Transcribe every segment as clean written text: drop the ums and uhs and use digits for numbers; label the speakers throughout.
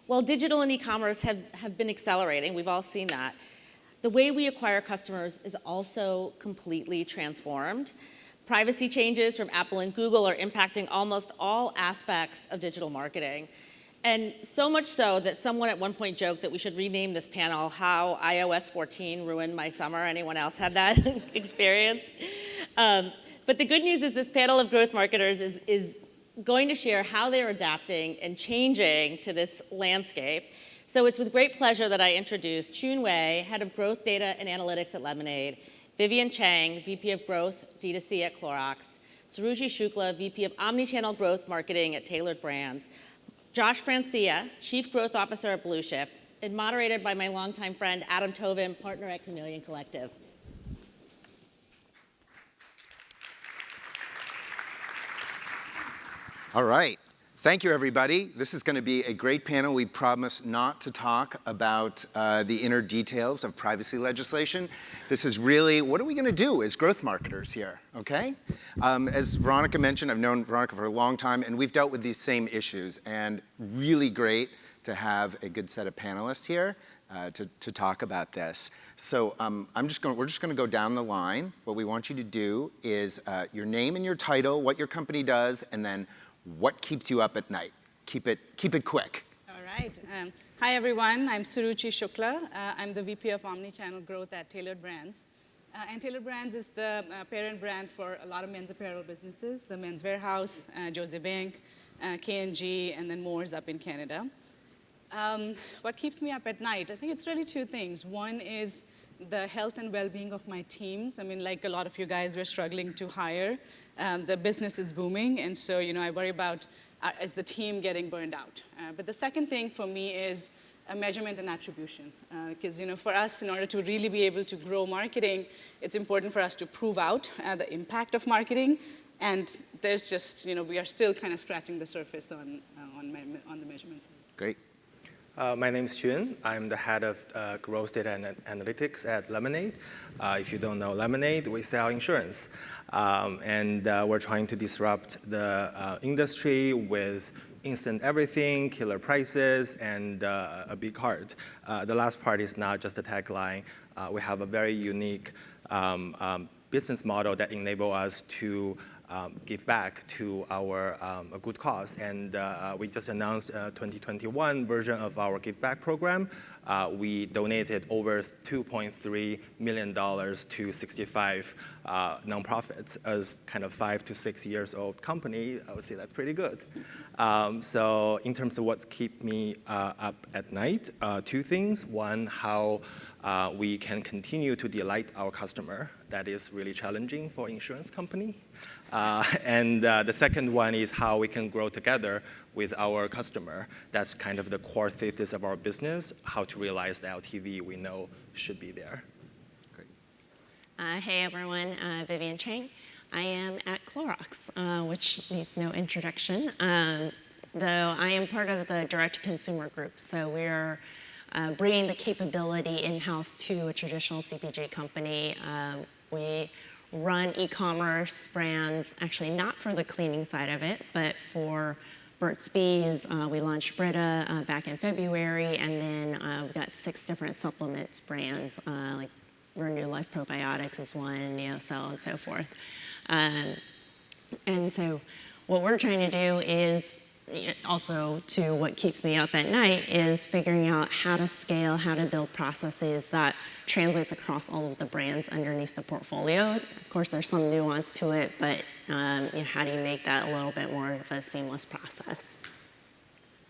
Speaker 1: While digital and e-commerce have been accelerating, we've all seen that, the way we acquire customers is also completely transformed. Privacy changes from Apple and Google are impacting almost all aspects of digital marketing. And so much so that someone at one point joked that we should rename this panel How iOS 14 Ruined My Summer. Anyone else had that experience? But the good news is this panel of growth marketers is going to share how they're adapting and changing to this landscape. So it's with great pleasure that I introduce Chun Wei, Head of Growth Data and Analytics at Lemonade, Vivian Chang, VP of Growth D2C at Clorox, Suruchi Shukla, VP of Omnichannel Growth Marketing at Tailored Brands, Josh Francia, Chief Growth Officer at Blueshift, and moderated by my longtime friend Adam Towvim, partner at Chameleon Collective.
Speaker 2: All right. Thank you, everybody. This is going to be a great panel. We promise not to talk about the inner details of privacy legislation. This is really, what are we going to do as growth marketers here, okay? As Veronica mentioned, I've known Veronica for a long time, and we've dealt with these same issues. And really great to have a good set of panelists here to talk about this. So we're just going to go down the line. What we want you to do is your name and your title, what your company does, and then what keeps you up at night? Keep it quick.
Speaker 3: All right. Hi, everyone. I'm Suruchi Shukla. I'm the VP of Omnichannel Growth at Tailored Brands. And Tailored Brands is the parent brand for a lot of men's apparel businesses, the Men's Warehouse, Jose Bank, K&G, and then Moore's up in Canada. What keeps me up at night? I think it's really two things. One is the health and well-being of my teams. I mean, like a lot of you guys, we're struggling to hire. The business is booming, and so I worry about is the team getting burned out. But the second thing for me is measurement and attribution, because for us, in order to really be able to grow marketing, it's important for us to prove out the impact of marketing, and there's just we are still kind of scratching the surface on the measurement side.
Speaker 2: Great.
Speaker 4: My name is Chun. I'm the head of growth data and analytics at Lemonade. If you don't know Lemonade, we sell insurance. And we're trying to disrupt the industry with instant everything, killer prices, and a big heart. The last part is not just a tagline. We have a very unique business model that enables us to give back to our a good cause. And we just announced a 2021 version of our Give Back program. We donated over $2.3 million to 65 nonprofits. As kind of 5 to 6 years old company, I would say that's pretty good. So in terms of what's keep me up at night, two things. One, how we can continue to delight our customer. That is really challenging for insurance company. And the second one is how we can grow together with our customer. That's kind of the core thesis of our business, how to realize the LTV we know should be there.
Speaker 5: Great. Hey, everyone. Vivian Chang. I am at Clorox, which needs no introduction, though I am part of the direct-to-consumer group. So we're bringing the capability in-house to a traditional CPG company. We run e-commerce brands, actually not for the cleaning side of it, but for Burt's Bees. We launched Brita back in February, and then we've got 6 different supplements brands, like Renew Life Probiotics is one, NeoCell, and so forth. And so what we're trying to do is, also to what keeps me up at night, is figuring out how to scale, how to build processes that translates across all of the brands underneath the portfolio. Of course, there's some nuance to it, but how do you make that a little bit more of a seamless process?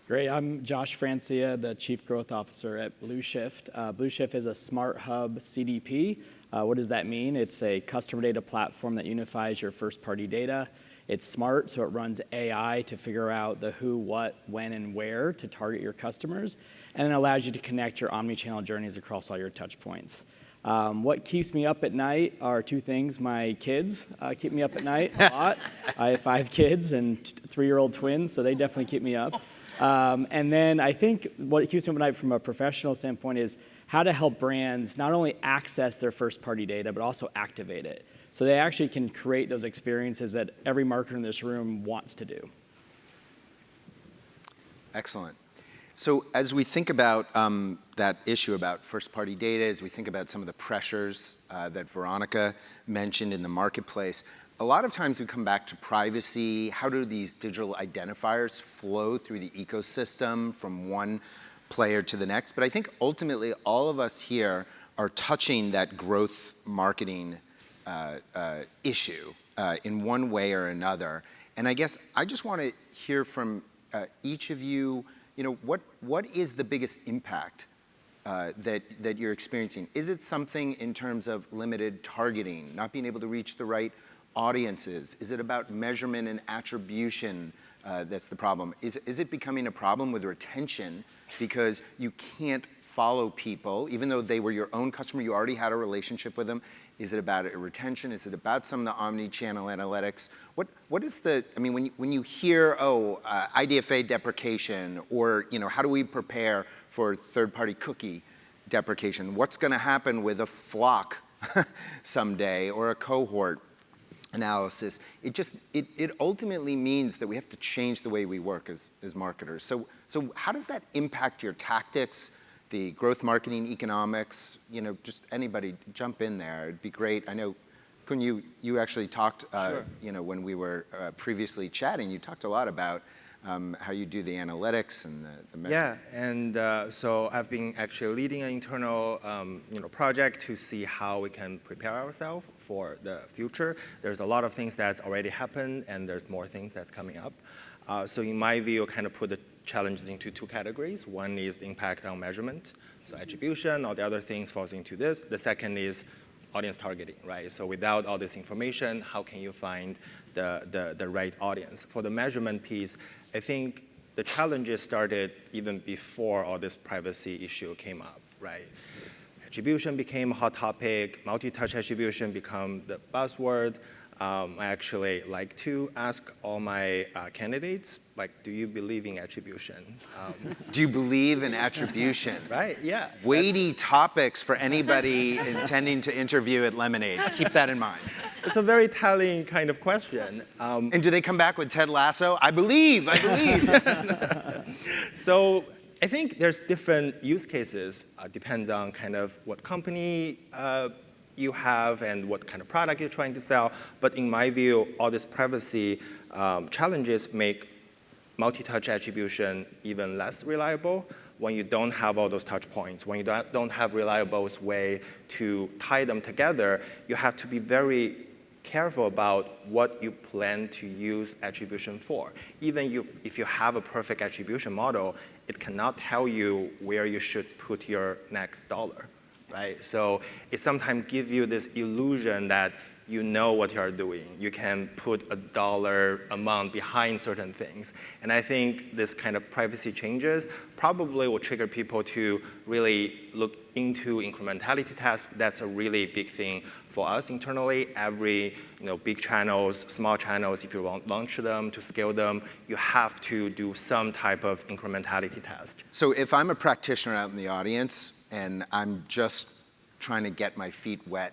Speaker 6: Great, I'm Josh Francia, the Chief Growth Officer at Blueshift. Blueshift is a smart hub CDP. What does that mean? It's a customer data platform that unifies your first-party data. It's smart, so it runs AI to figure out the who, what, when, and where to target your customers, and it allows you to connect your omni-channel journeys across all your touch points. What keeps me up at night are 2 things. My kids keep me up at night a lot. I have 5 kids and 3-year-old twins, so they definitely keep me up. And then I think what keeps me up at night from a professional standpoint is how to help brands not only access their first-party data, but also activate it. So they actually can create those experiences that every marketer in this room wants to do.
Speaker 2: Excellent. So as we think about that issue about first-party data, as we think about some of the pressures that Veronica mentioned in the marketplace, a lot of times we come back to privacy. How do these digital identifiers flow through the ecosystem from one player to the next? But I think ultimately all of us here are touching that growth marketing issue in one way or another. And I guess I just want to hear from each of you, what is the biggest impact that you're experiencing? Is it something in terms of limited targeting, not being able to reach the right audiences? Is it about measurement and attribution that's the problem? Is it becoming a problem with retention because you can't follow people, even though they were your own customer, you already had a relationship with them? Is it about retention? Is it about some of the omni-channel analytics? What is the, I mean, when you hear, IDFA deprecation, or how do we prepare for third-party cookie deprecation? What's going to happen with a flock someday, or a cohort analysis? It ultimately means that we have to change the way we work as marketers. So how does that impact your tactics, the growth marketing economics? Just anybody jump in there. It'd be great. I know, Kun, you actually talked,
Speaker 4: Sure.
Speaker 2: When we were previously chatting, you talked a lot about how you do the analytics and the measurement.
Speaker 4: Yeah, and so I've been actually leading an internal project to see how we can prepare ourselves for the future. There's a lot of things that's already happened, and there's more things that's coming up. So in my view, kind of put the challenges into two categories. One is the impact on measurement, so attribution, all the other things falls into this. The second is audience targeting, right? So without all this information, how can you find the right audience? For the measurement piece, I think the challenges started even before all this privacy issue came up, right? Attribution became a hot topic, multi-touch attribution became the buzzword. I actually like to ask all my candidates, do you believe in attribution?
Speaker 2: Do you believe in attribution?
Speaker 4: Right, yeah.
Speaker 2: Weighty topics for anybody intending to interview at Lemonade. Keep that in mind.
Speaker 4: It's a very telling kind of question.
Speaker 2: And do they come back with Ted Lasso? I believe.
Speaker 4: So I think there's different use cases. Depends on kind of what company you have and what kind of product you're trying to sell. But in my view, all these privacy challenges make multi-touch attribution even less reliable when you don't have all those touch points, when you don't have reliable way to tie them together. You have to be very careful about what you plan to use attribution for. Even if you have a perfect attribution model, it cannot tell you where you should put your next dollar. Right? So it sometimes gives you this illusion that you know what you are doing. You can put a dollar amount behind certain things. And I think this kind of privacy changes probably will trigger people to really look into incrementality tests. That's a really big thing for us internally. Every big channels, small channels, if you want to launch them, to scale them, you have to do some type of incrementality test.
Speaker 2: So if I'm a practitioner out in the audience and I'm just trying to get my feet wet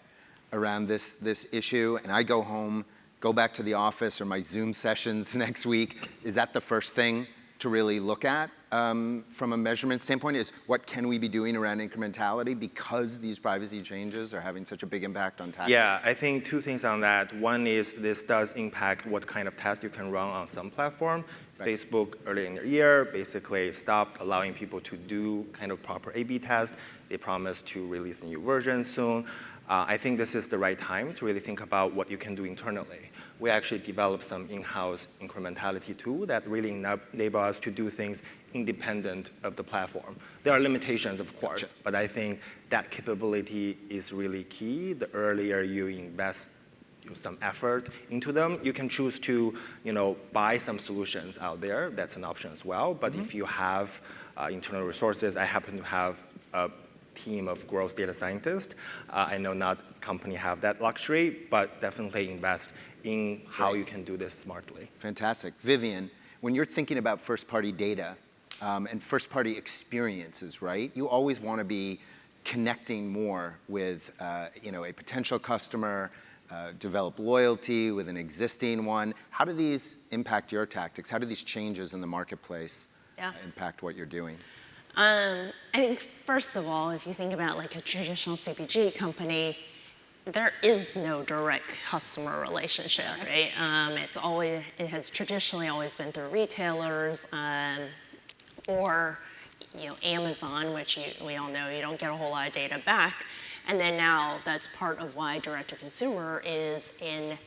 Speaker 2: around this issue, and I go home, go back to the office or my Zoom sessions next week, is that the first thing to really look at from a measurement standpoint? Is what can we be doing around incrementality because these privacy changes are having such a big impact on tactics?
Speaker 4: Yeah, I think two things on that. One is this does impact what kind of test you can run on some platform. Right. Facebook earlier in the year basically stopped allowing people to do kind of proper A/B test. They promised to release a new version soon. I think this is the right time to really think about what you can do internally. We actually developed some in-house incrementality tool that really enable us to do things independent of the platform. There are limitations, of course,
Speaker 2: Gotcha.
Speaker 4: but I think that capability is really key. The earlier you invest some effort into them, you can choose to buy some solutions out there. That's an option as well. But if you have internal resources, I happen to have a team of growth data scientists. I know not company have that luxury, but definitely invest in how you can do this smartly.
Speaker 2: Fantastic. Vivian, when you're thinking about first-party data and first-party experiences, right? You always want to be connecting more with a potential customer, develop loyalty with an existing one. How do these impact your tactics? How do these changes in the marketplace impact what you're doing?
Speaker 5: I think first of all, if you think about like a traditional CPG company, there is no direct customer relationship, right? It has traditionally always been through retailers or Amazon, which we all know you don't get a whole lot of data back. And then now that's part of why direct-to-consumer is in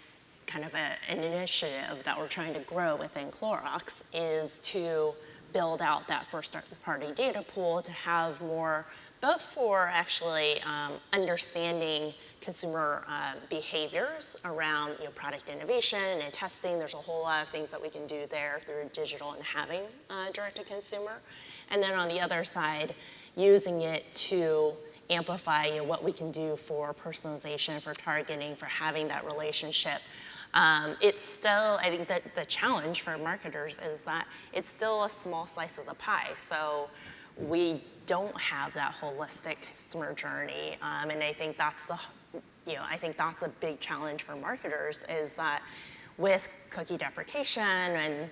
Speaker 5: kind of an initiative that we're trying to grow within Clorox, is to build out that first-party data pool to have more, both for actually understanding consumer behaviors around product innovation and testing. There's a whole lot of things that we can do there through digital and having direct-to-consumer. And then on the other side, using it to amplify what we can do for personalization, for targeting, for having that relationship. It's still, I think that the challenge for marketers is that it's still a small slice of the pie. So we don't have that holistic customer journey, and I think that's a big challenge for marketers, is that with cookie deprecation and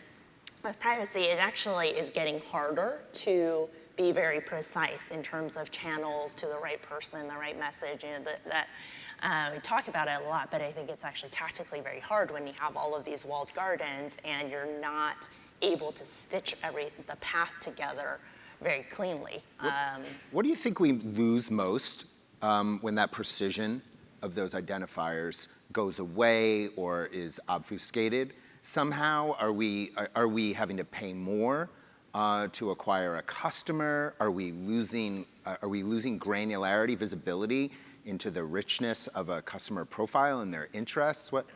Speaker 5: with privacy, it actually is getting harder to be very precise in terms of channels to the right person, the right message. We talk about it a lot, but I think it's actually tactically very hard when you have all of these walled gardens and you're not able to stitch the path together very cleanly.
Speaker 2: What do you think we lose most when that precision of those identifiers goes away or is obfuscated? Somehow, are we having to pay more to acquire a customer? Are we losing granularity, visibility into the richness of a customer profile and their interests? What?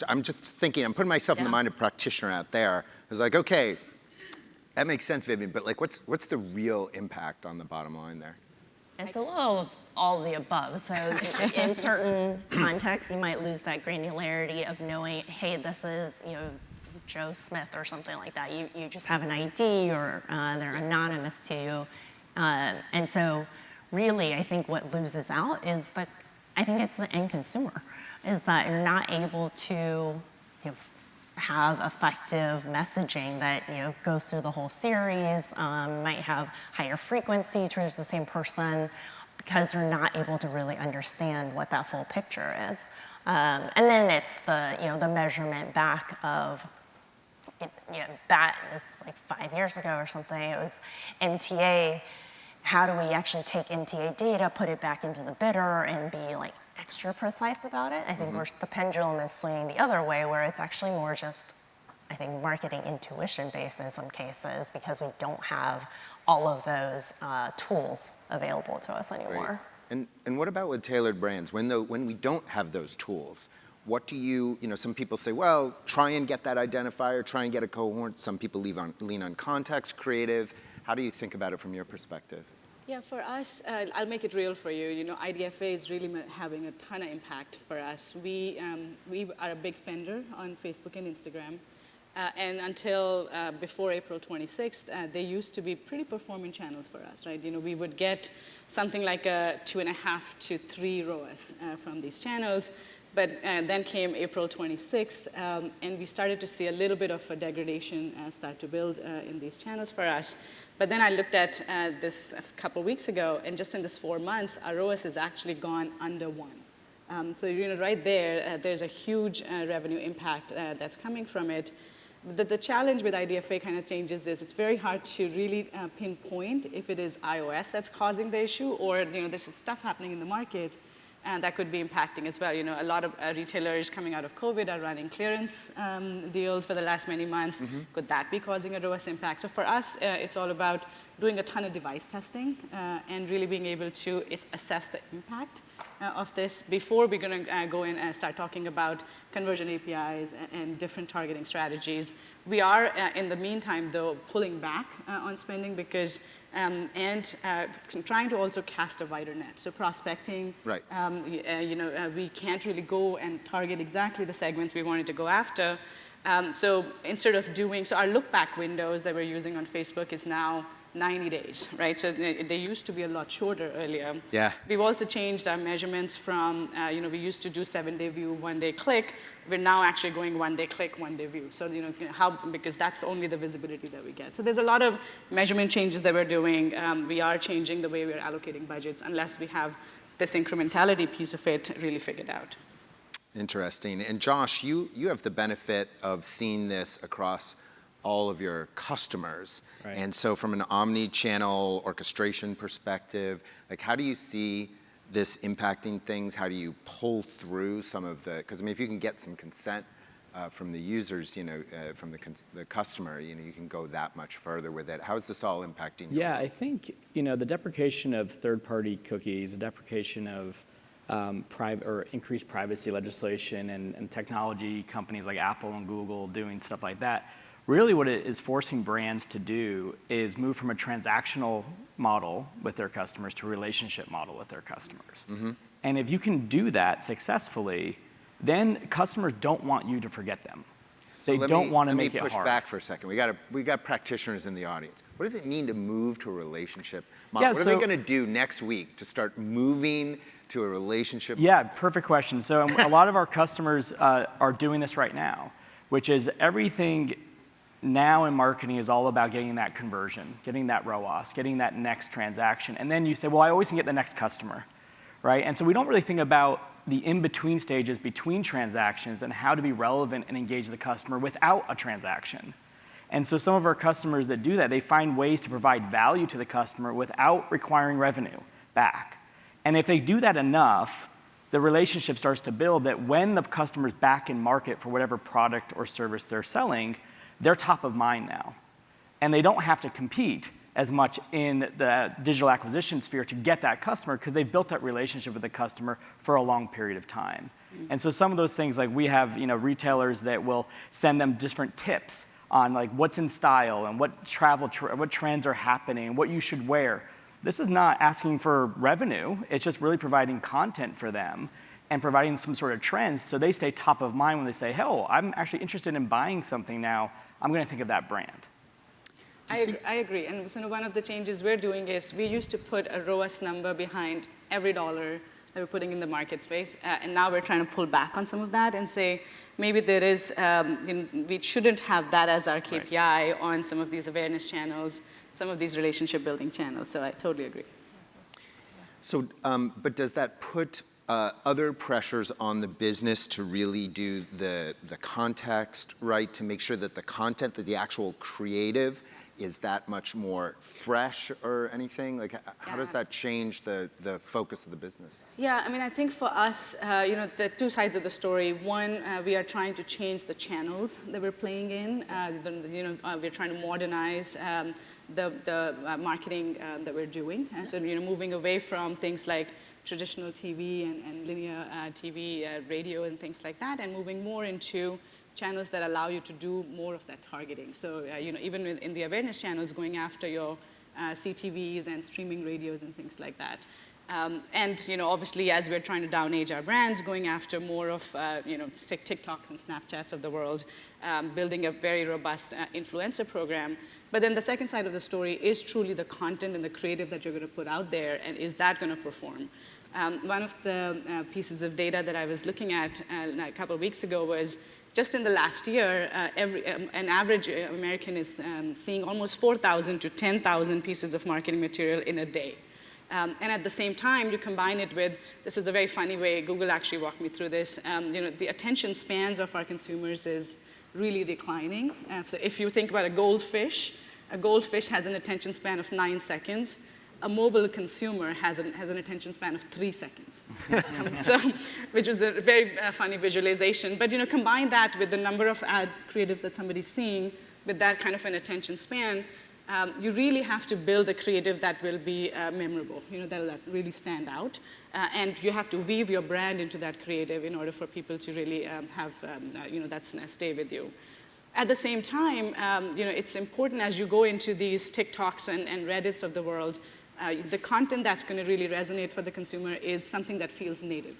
Speaker 2: I'm just thinking. I'm putting myself in the mind of a practitioner out there. It's like, okay, that makes sense, Vivian. But like, what's the real impact on the bottom line there?
Speaker 5: It's a little of all of the above. So in certain contexts, you might lose that granularity of knowing, hey, this is Joe Smith or something like that. You just have an ID, or they're anonymous to you. And so really, I think what loses out is that I think it's the end consumer, is that you're not able to have effective messaging that goes through the whole series, might have higher frequency towards the same person, because you're not able to really understand what that full picture is. And then it's the measurement back of that is like 5 years ago or something. It was MTA. How do we actually take MTA data, put it back into the bidder, and be like extra precise about it? I think the pendulum is swinging the other way, where it's actually more just, I think, marketing intuition based in some cases, because we don't have all of those tools available to us anymore.
Speaker 2: Right. And what about with tailored brands? When we don't have those tools, what do some people say, well, try and get that identifier, try and get a cohort. Some people lean on context, creative. How do you think about it from your perspective?
Speaker 3: Yeah, for us, I'll make it real for you. IDFA is really having a ton of impact for us. We are a big spender on Facebook and Instagram. And until before April 26th, they used to be pretty performing channels for us, right? We would get something like a 2.5 to 3 ROAS from these channels. But then came April 26th, and we started to see a little bit of a degradation start to build in these channels for us. But then I looked at this a couple weeks ago, and just in this 4 months, our ROAS has actually gone under 1. So right there, there's a huge revenue impact that's coming from it. The challenge with IDFA kind of changes is it's very hard to really pinpoint if it is iOS that's causing the issue, or there's stuff happening in the market and that could be impacting as well. A lot of retailers coming out of COVID are running clearance deals for the last many months. Could that be causing a ROAS impact? So for us, it's all about doing a ton of device testing and really being able to assess the impact of this before we're going to go in and start talking about conversion APIs and different targeting strategies. We are, in the meantime, though, pulling back on spending because trying to also cast a wider net. So prospecting,
Speaker 2: right.
Speaker 3: We can't really go and target exactly the segments we wanted to go after. So instead of so our look back windows that we're using on Facebook is now 90 days, right? So they used to be a lot shorter earlier.
Speaker 2: Yeah.
Speaker 3: We've also changed our measurements from, we used to do 7-day view, 1-day click. We're now actually going 1-day click, 1-day view. So, because that's only the visibility that we get. So there's a lot of measurement changes that we're doing. We are changing the way we're allocating budgets unless we have this incrementality piece of it really figured out.
Speaker 2: Interesting. And Josh, you have the benefit of seeing this across all of your customers.
Speaker 6: Right.
Speaker 2: And so from an omni-channel orchestration perspective, like how do you see this impacting things? How do you pull through some of the, because I mean, if you can get some consent from the users, from the customer, you can go that much further with it. How is this all impacting you?
Speaker 6: Yeah, I think, the deprecation of third-party cookies, the deprecation of increased privacy legislation and technology companies like Apple and Google doing stuff like that, really what it is forcing brands to do is move from a transactional model with their customers to a relationship model with their customers. Mm-hmm. And if you can do that successfully, then customers don't want you to forget them. They don't want to make it hard.
Speaker 2: Let me push back for a second. We got practitioners in the audience. What does it mean to move to a relationship model? What are they going to do next week to start moving to a relationship model?
Speaker 6: Yeah, perfect question. So a lot of our customers are doing this right now, which is everything now in marketing is all about getting that conversion, getting that ROAS, getting that next transaction. And then you say, well, I always can get the next customer, right? And so we don't really think about the in-between stages between transactions and how to be relevant and engage the customer without a transaction. And so some of our customers that do that, they find ways to provide value to the customer without requiring revenue back. And if they do that enough, the relationship starts to build that when the customer's back in market for whatever product or service they're selling, they're top of mind now. And they don't have to compete as much in the digital acquisition sphere to get that customer because they've built that relationship with the customer for a long period of time. Mm-hmm. And so some of those things, like we have retailers that will send them different tips on like what's in style and what what trends are happening, what you should wear. This is not asking for revenue. It's just really providing content for them and providing some sort of trends so they stay top of mind when they say, hey, I'm actually interested in buying something now. I'm going to think of that brand.
Speaker 3: I agree. And so one of the changes we're doing is we used to put a ROAS number behind every dollar that we're putting in the market space. And now we're trying to pull back on some of that and say, maybe there is, we shouldn't have that as our KPI right. on some of these awareness channels, some of these relationship building channels. So I totally agree.
Speaker 2: So, but does that put other pressures on the business to really do the context right, to make sure that the content, that the actual creative is that much more fresh or anything? Like, how does that change the focus of the business?
Speaker 3: Yeah, I mean, I think for us, the two sides of the story. One, we are trying to change the channels that we're playing in. We're trying to modernize the marketing that we're doing. So, moving away from things like traditional TV and linear TV, radio, and things like that, and moving more into channels that allow you to do more of that targeting. So, even in the awareness channels, going after your CTVs and streaming radios and things like that. And, obviously, as we're trying to down-age our brands, going after more of, TikToks and Snapchats of the world, building a very robust influencer program. But then the second side of the story is truly the content and the creative that you're going to put out there, and is that going to perform? One of the pieces of data that I was looking at a couple of weeks ago was just in the last year, an average American is seeing almost 4,000 to 10,000 pieces of marketing material in a day. And at the same time, you combine it with, this was a very funny way, Google actually walked me through this, the attention spans of our consumers is really declining. So if you think about a goldfish has an attention span of 9 seconds. A mobile consumer has an attention span of 3 seconds, which was a very funny visualization. But combine that with the number of ad creatives that somebody's seeing with that kind of an attention span, you really have to build a creative that will be memorable, that really stand out. And you have to weave your brand into that creative in order for people to really have, that stay with you. At the same time, it's important as you go into these TikToks and Reddits of the world, the content that's going to really resonate for the consumer is something that feels native.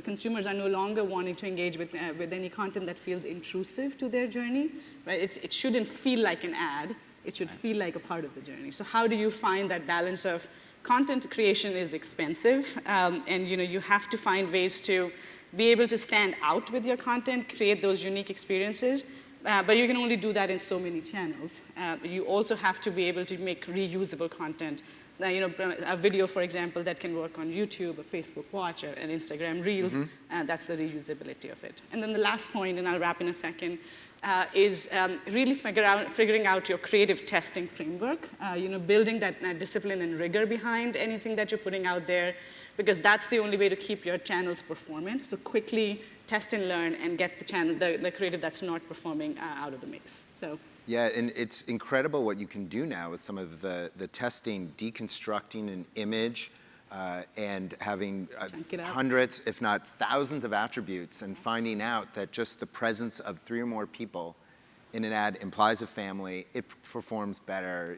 Speaker 3: Consumers are no longer wanting to engage with any content that feels intrusive to their journey. Right? It shouldn't feel like an ad. It should feel like a part of the journey. So how do you find that balance of content creation is expensive, and you have to find ways to be able to stand out with your content, create those unique experiences, but you can only do that in so many channels. You also have to be able to make reusable content. A video, for example, that can work on YouTube, or Facebook Watch, or an Instagram Reels. That's the reusability of it. And then the last point, and I'll wrap in a second, is really figuring out your creative testing framework. Building that discipline and rigor behind anything that you're putting out there, because that's the only way to keep your channels performant. So quickly test and learn and get the creative that's not performing out of the mix. So.
Speaker 2: Yeah, and it's incredible what you can do now with some of the testing, deconstructing an image and having hundreds, if not thousands of attributes, and finding out that just the presence of 3 or more people in an ad implies a family, it performs better.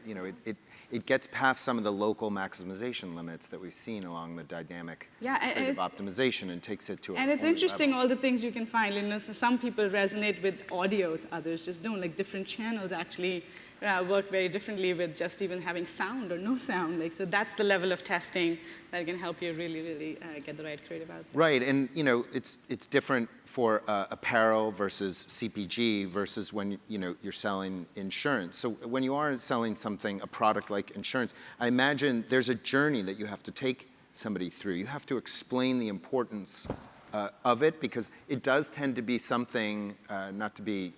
Speaker 2: It gets past some of the local maximization limits that we've seen along the dynamic creative optimization and takes it to a
Speaker 3: And it's
Speaker 2: whole new
Speaker 3: interesting
Speaker 2: level.
Speaker 3: all the things you can find. So some people resonate with audios, others just don't. Like different channels actually work very differently with just even having sound or no sound. So that's the level of testing that can help you really, really get the right creative out there.
Speaker 2: Right, and it's different for apparel versus CPG versus when you're selling insurance. So when you are selling something, a product like insurance, I imagine there's a journey that you have to take somebody through. You have to explain the importance of it, because it does tend to be something, not to be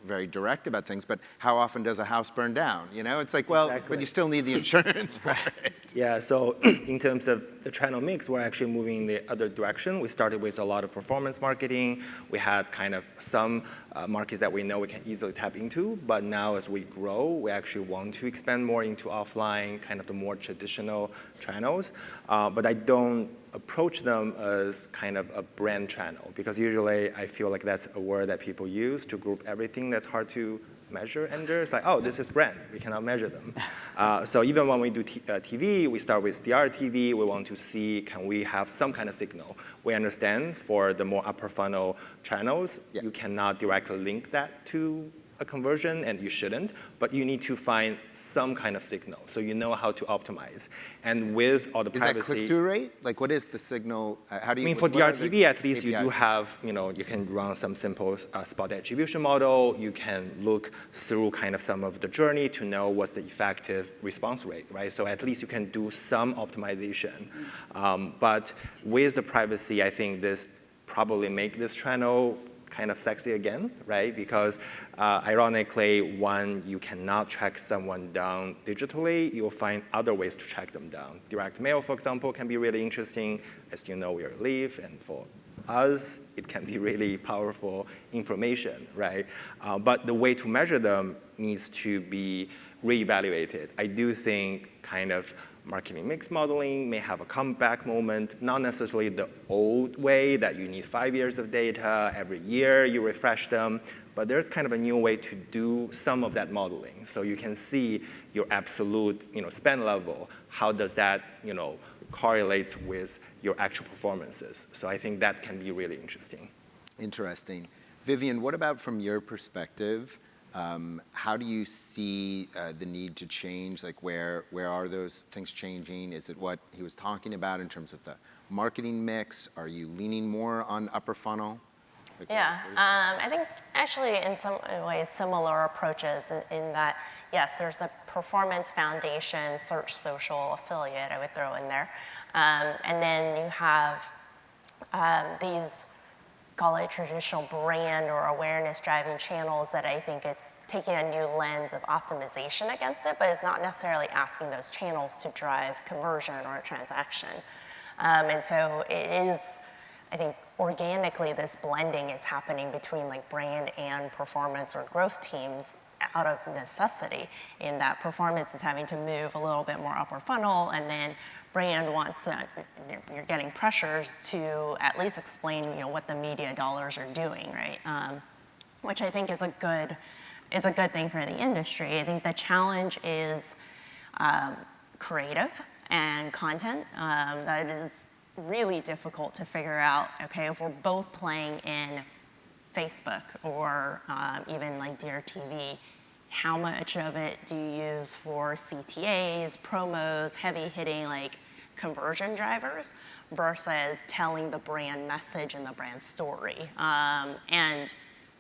Speaker 2: very direct about things, but how often does a house burn down? It's like, well,
Speaker 4: Exactly.
Speaker 2: but you still need the insurance for it.
Speaker 4: Yeah, so in terms of the channel mix, we're actually moving in the other direction. We started with a lot of performance marketing. We had kind of some markets that we know we can easily tap into, but now as we grow, we actually want to expand more into offline, kind of the more traditional channels. But I don't approach them as kind of a brand channel, because usually I feel like that's a word that people use to group everything that's hard to measure under. It's like, oh, this is brand. We cannot measure them. So even when we do TV, we start with DRTV. We want to see, can we have some kind of signal? We understand for the more upper funnel channels, you cannot directly link that to a conversion, and you shouldn't, but you need to find some kind of signal so you know how to optimize. And with all the privacy...
Speaker 2: Is that click-through rate? Like, what is the signal? How do you...
Speaker 4: I mean, for DRTV, at least you do have, you can run some simple spot attribution model. You can look through kind of some of the journey to know what's the effective response rate, right? So at least you can do some optimization. But with the privacy, I think this probably make this channel kind of sexy again, right? Because ironically, when you cannot track someone down digitally, you'll find other ways to track them down. Direct mail, for example, can be really interesting. As you know, we are Leaf, and for us, it can be really powerful information, right? But the way to measure them needs to be reevaluated. I do think kind of marketing mix modeling may have a comeback moment, not necessarily the old way that you need 5 years of data, every year you refresh them, but there's kind of a new way to do some of that modeling. So you can see your absolute spend level, how does that correlates with your actual performances. So I think that can be really interesting.
Speaker 2: Interesting. Vivian, what about from your perspective? How do you see the need to change? Like, where are those things changing? Is it what he was talking about in terms of the marketing mix? Are you leaning more on upper funnel? Like,
Speaker 5: I think actually in some ways similar approaches in that, yes, there's the performance foundation, search, social, affiliate, I would throw in there. And then you have these, call it traditional brand or awareness driving channels that I think it's taking a new lens of optimization against it, but it's not necessarily asking those channels to drive conversion or a transaction. And so it is, I think organically this blending is happening between like brand and performance or growth teams out of necessity, in that performance is having to move a little bit more upper funnel, and then brand wants to, you're getting pressures to at least explain what the media dollars are doing, right? Which I think is a good thing for the industry. I think the challenge is creative and content. That is really difficult to figure out, okay, if we're both playing in Facebook or even like DRTV, how much of it do you use for CTAs, promos, heavy hitting like conversion drivers versus telling the brand message and the brand story? And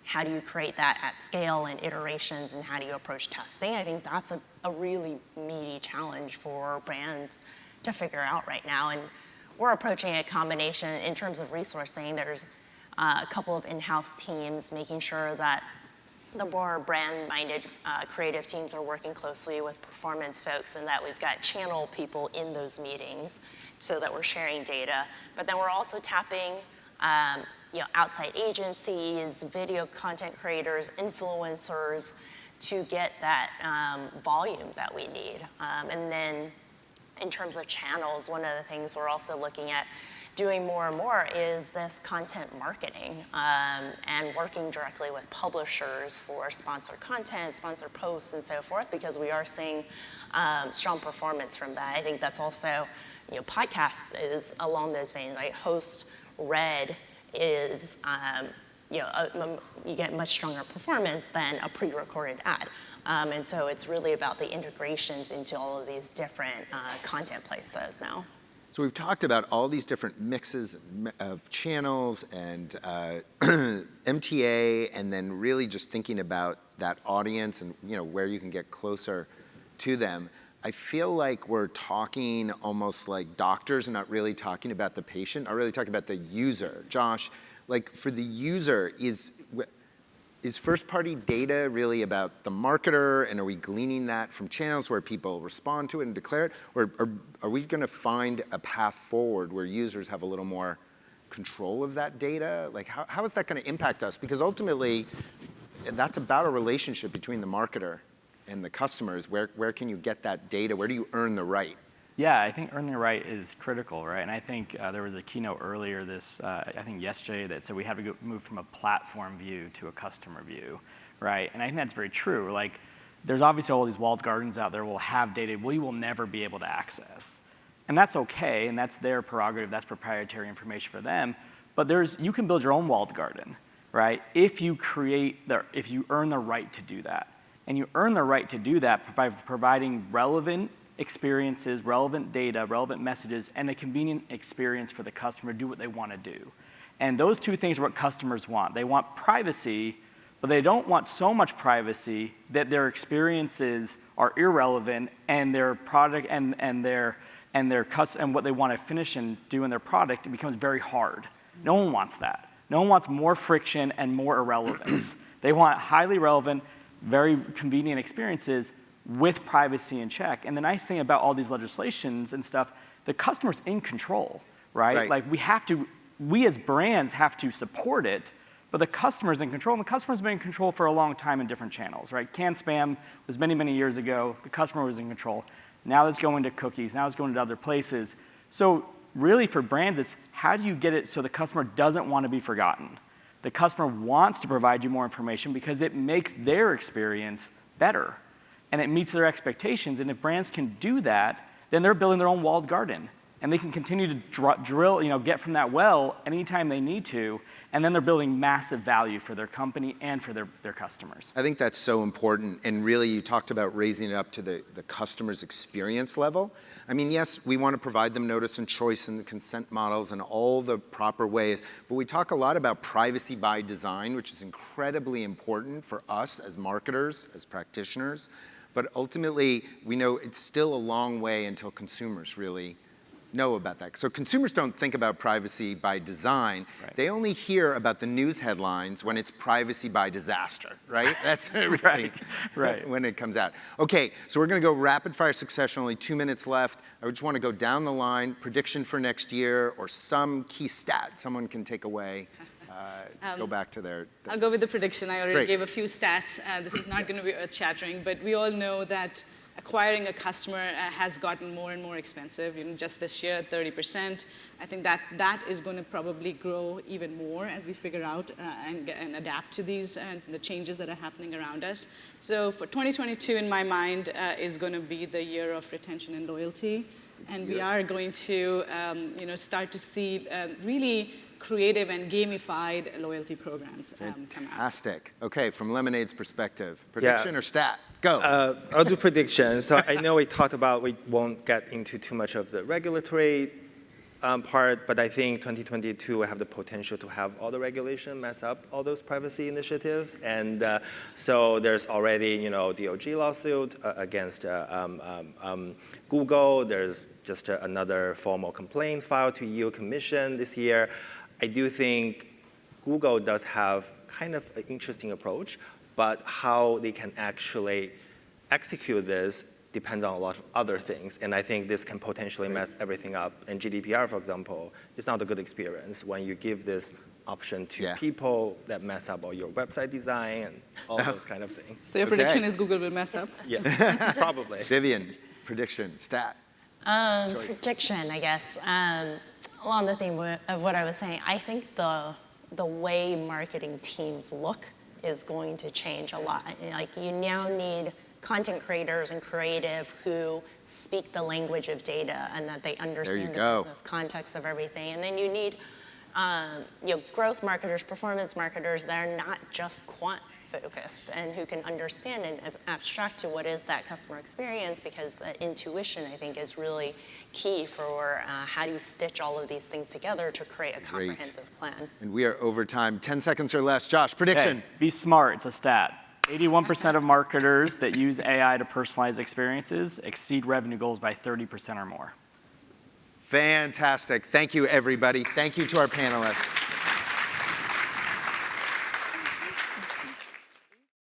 Speaker 5: how do you create that at scale and iterations, and how do you approach testing? I think that's a really meaty challenge for brands to figure out right now. And we're approaching a combination in terms of resourcing. There's a couple of in-house teams making sure that the more brand-minded creative teams are working closely with performance folks, and that we've got channel people in those meetings so that we're sharing data. But then we're also tapping outside agencies, video content creators, influencers to get that volume that we need. And then in terms of channels, one of the things we're also looking at doing more and more is this content marketing and working directly with publishers for sponsored content, sponsored posts, and so forth, because we are seeing strong performance from that. I think that's also, podcasts is along those veins, right? Host read is, you get much stronger performance than a pre-recorded ad. And so it's really about the integrations into all of these different content places now.
Speaker 2: So we've talked about all these different mixes of channels and MTA, and then really just thinking about that audience and where you can get closer to them. I feel like we're talking almost like doctors and not really talking about the patient, not really talking about the user. Josh, like for the user, is first-party data really about the marketer, and are we gleaning that from channels where people respond to it and declare it? Or are we going to find a path forward where users have a little more control of that data? Like, how is that going to impact us? Because ultimately, that's about a relationship between the marketer and the customers. Where can you get that data? Where do you earn the right?
Speaker 6: Yeah, I think earning the right is critical, right? And I think there was a keynote earlier I think yesterday, that said we have to move from a platform view to a customer view, right? And I think that's very true. Like, there's obviously all these walled gardens out there will have data we will never be able to access. And that's okay, and that's their prerogative, that's proprietary information for them. But you can build your own walled garden, right? If you earn the right to do that. And you earn the right to do that by providing relevant experiences, relevant data, relevant messages, and a convenient experience for the customer to do what they want to do. And those two things are what customers want. They want privacy, but they don't want so much privacy that their experiences are irrelevant and their product and what they want to finish and do in their product, it becomes very hard. No one wants that. No one wants more friction and more irrelevance. They want highly relevant, very convenient experiences with privacy in check. And the nice thing about all these legislations and stuff, the customer's in control, right? Like we as brands have to support it, but the customer's in control, and the customer's been in control for a long time in different channels, right? Canned spam was many, many years ago. The customer was in control. Now it's going to cookies. Now it's going to other places. So really for brands, it's how do you get it so the customer doesn't want to be forgotten? The customer wants to provide you more information because it makes their experience better. And it meets their expectations. And if brands can do that, then they're building their own walled garden. And they can continue to drill, get from that well anytime they need to. And then they're building massive value for their company and for their customers.
Speaker 2: I think that's so important. And really, you talked about raising it up to the customer's experience level. I mean, yes, we want to provide them notice and choice and the consent models and all the proper ways. But we talk a lot about privacy by design, which is incredibly important for us as marketers, as practitioners. But ultimately, we know it's still a long way until consumers really know about that. So consumers don't think about privacy by design. Right. They only hear about the news headlines when it's privacy by disaster, right? That's really right. When it comes out. Okay, so we're going to go rapid fire succession, only 2 minutes left. I just want to go down the line, prediction for next year, or some key stat someone can take away. Go back to their...
Speaker 3: I'll go with the prediction. I already gave a few stats. This is not going to be earth-shattering, but we all know that acquiring a customer has gotten more and more expensive. Just this year, 30%. I think that is going to probably grow even more as we figure out and adapt to these the changes that are happening around us. So for 2022, in my mind, is going to be the year of retention and loyalty. And we are going to start to see really creative and gamified loyalty programs come out.
Speaker 2: Fantastic. Okay, from Lemonade's perspective, prediction or stat? Go.
Speaker 4: I'll do predictions. So I know we talked about we won't get into too much of the regulatory part, but I think 2022 will have the potential to have all the regulation mess up all those privacy initiatives. And so there's already, DOJ lawsuit against Google. There's just another formal complaint filed to EU Commission this year. I do think Google does have kind of an interesting approach, but how they can actually execute this depends on a lot of other things. And I think this can potentially mess everything up. And GDPR, for example, is not a good experience when you give this option to people that mess up all your website design and all those kind of things.
Speaker 3: So your prediction is Google will mess up?
Speaker 4: Yeah, probably.
Speaker 2: Vivian, prediction, stat.
Speaker 5: Prediction, I guess. Along the theme of what I was saying, I think the way marketing teams look is going to change a lot. Like, you now need content creators and creative who speak the language of data and that they understand the business context of everything. And then you need growth marketers, performance marketers that are not just quant focused and who can understand and abstract to what is that customer experience, because the intuition, I think, is really key for how do you stitch all of these things together to create a comprehensive plan.
Speaker 2: And we are over time, 10 seconds or less. Josh, prediction.
Speaker 6: Okay. Be smart, it's a stat. 81% of marketers that use AI to personalize experiences exceed revenue goals by 30% or more.
Speaker 2: Fantastic. Thank you, everybody. Thank you to our panelists.